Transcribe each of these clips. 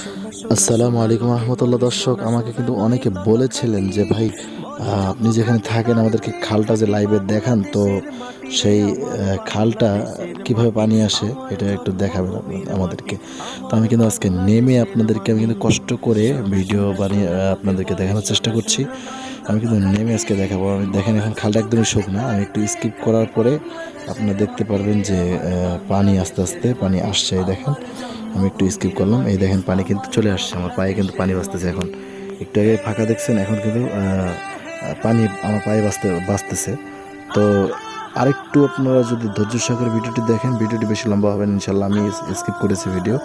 আসসালামু আলাইকুম রহমতুল্লাহ। দর্শক, আমাকে কিন্তু অনেকে বলেছিলেন যে ভাই, আপনি যেখানে থাকেন আমাদেরকে খালটা যে লাইভে দেখান, তো সেই খালটা কিভাবে পানি আসে এটা একটু দেখাবেন আমাদেরকে। তো আমি কিন্তু আজকে নেমে আপনাদেরকে আমি কিন্তু কষ্ট করে ভিডিও বানিয়ে আপনাদেরকে দেখানোর চেষ্টা করছি। আমি কিন্তু নেমে আজকে দেখাবো। আমি দেখেন এখন খালটা একদমই শুকনো। আমি একটু স্কিপ করার পরে আপনারা দেখতে পারবেন যে পানি আস্তে আস্তে পানি আসছে। এই দেখেন, আমি একটু স্কিপ করলাম, এই দেখেন পানি কিন্তু চলে আসছে, আমার পায়ে কিন্তু পানি বাজতেছে। এখন একটু আগে ফাঁকা দেখছেন, এখন কিন্তু পানি আমার পায়ে বাজতেছে। তো আরেকটু আপনারা যদি ধৈর্য সহকারে ভিডিওটি দেখেন, ভিডিওটি বেশি লম্বা হবে না ইনশাল্লাহ। আমি স্কিপ করেছি ভিডিও।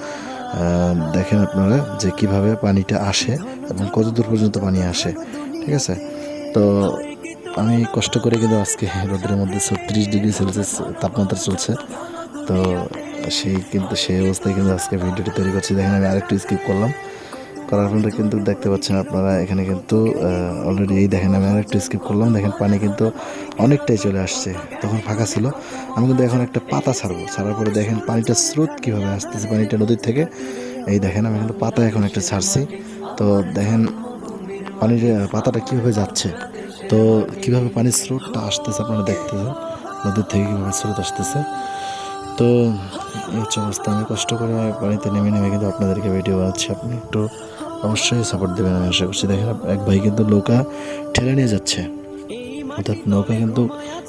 দেখেন আপনারা যে কিভাবে পানিটা আসে এবং কত দূর পর্যন্ত পানি আসে, ঠিক আছে? তো আমি কষ্ট করে কিন্তু আজকে রোদের মধ্যে 36 ডিগ্রি সেলসিয়াস তাপমাত্রা চলছে। তো সেই অবস্থায় কিন্তু আজকে ভিডিওটি তৈরি করছি। দেখেন আমি আরেকটু স্কিপ করলাম, করার পরে কিন্তু দেখতে পাচ্ছেন আপনারা এখানে কিন্তু অলরেডি এই দেখেন আমি আরেকটু স্কিপ করলাম। দেখেন পানি কিন্তু অনেকটাই চলে আসছে, তখন ফাঁকা ছিল। আমি কিন্তু এখন একটা পাতা ছাড়ার পরে দেখেন পানিটা স্রোত কীভাবে আসতেছে পানিটা নদীর থেকে। এই দেখেন আমি কিন্তু পাতা এখন একটা ছাড়ছি। তো দেখেন পানির পাতাটা কীভাবে যাচ্ছে, তো কীভাবে পানির স্রোতটা আসতেছে আপনারা দেখতেছেন, নদীর থেকে কীভাবে স্রোত আসতেছে। তো এই হচ্ছে অবস্থা। আমি কষ্ট করে পানিতে নেমে কিন্তু আপনাদেরকে ভিডিও বানাচ্ছি। আপনি একটু অবশ্যই সাপোর্ট দেবেন আমি আশা করছি। দেখেন এক ভাই কিন্তু নৌকা ঠেলে নিয়ে যাচ্ছে, অর্থাৎ নৌকা কিন্তু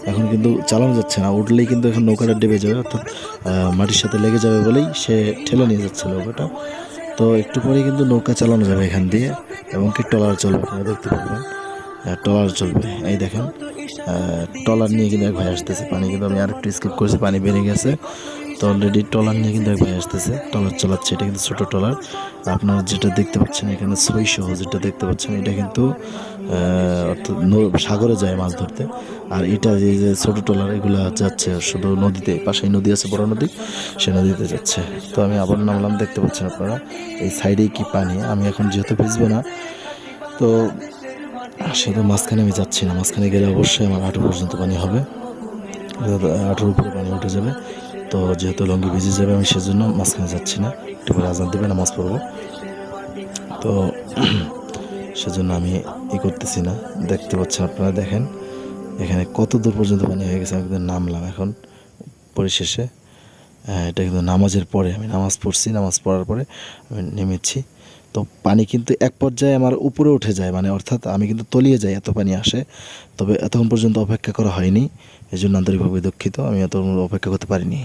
এখন কিন্তু চালানো যাচ্ছে না, উঠলেই কিন্তু এখন নৌকাটা ডেবে যাবে, অর্থাৎ মাটির সাথে লেগে যাবে বলেই সে ঠেলে নিয়ে যাচ্ছে নৌকাটা। তো একটু পরেই কিন্তু নৌকা চালানো যাবে এখান দিয়ে, এবং কি ট্রলার চলবে, আপনারা দেখতে পাবেন ট্রলার চলবে। এই দেখেন ট্রলার নিয়ে কিন্তু এক ভাই আসতেছে। পানি কিন্তু আমি আরেকটু স্কিপ করেছি, পানি বেড়ে গেছে। তো অলরেডি ট্রলার নিয়ে কিন্তু এক ভাই আসতেছে, ট্রলার চালাচ্ছে। এটা কিন্তু ছোটো ট্রলার। আপনারা যেটা দেখতে পাচ্ছেন এখানে সহ যেটা দেখতে পাচ্ছেন, এটা কিন্তু অর্থাৎ সাগরে যায় মাছ ধরতে। আর এটা যে ছোটো ট্রলার, এগুলো যাচ্ছে শুধু নদীতে, পাশেই নদী আছে, বড় নদী, সে নদীতে যাচ্ছে। তো আমি আবার নামলাম, দেখতে পাচ্ছেন আপনারা এই সাইডেই কি পানি। আমি এখন যেহেতু ভিজবো না, তো শুধু মাঝখানে আমি যাচ্ছি না, মাঝখানে গেলে অবশ্যই আমার হাঁটু পর্যন্ত পানি হবে, হাঁটুর উপরে পানি উঠে যাবে। তো যেহেতু লঙ্গি ভিজে যাবে, আমি সেজন্য মাঝখানে যাচ্ছি না। একটু করে আজান দেবে, নামাজ পড়বো, তো সেজন্য আমি করতেছি না। দেখতে পাচ্ছেন আপনারা, দেখেন এখানে কত দূর পর্যন্ত পানি হয়ে গেছে। আমি কিন্তু নামলাম এখন পরিশেষে। এটা কিন্তু নামাজের পরে, আমি নামাজ পড়ছি, নামাজ পড়ার পরে আমি নেমেছি। তো পানি কিন্তু এক পর্যায়ে আমার উপরে উঠে যায়, মানে অর্থাৎ আমি কিন্তু তলিয়ে যাই, এত পানি আসে। তবে এতক্ষণ পর্যন্ত অপেক্ষা করা হয়নি, এই জন্য আন্তরিকভাবে দুঃখিত, আমি এত অপেক্ষা করতে পারিনি।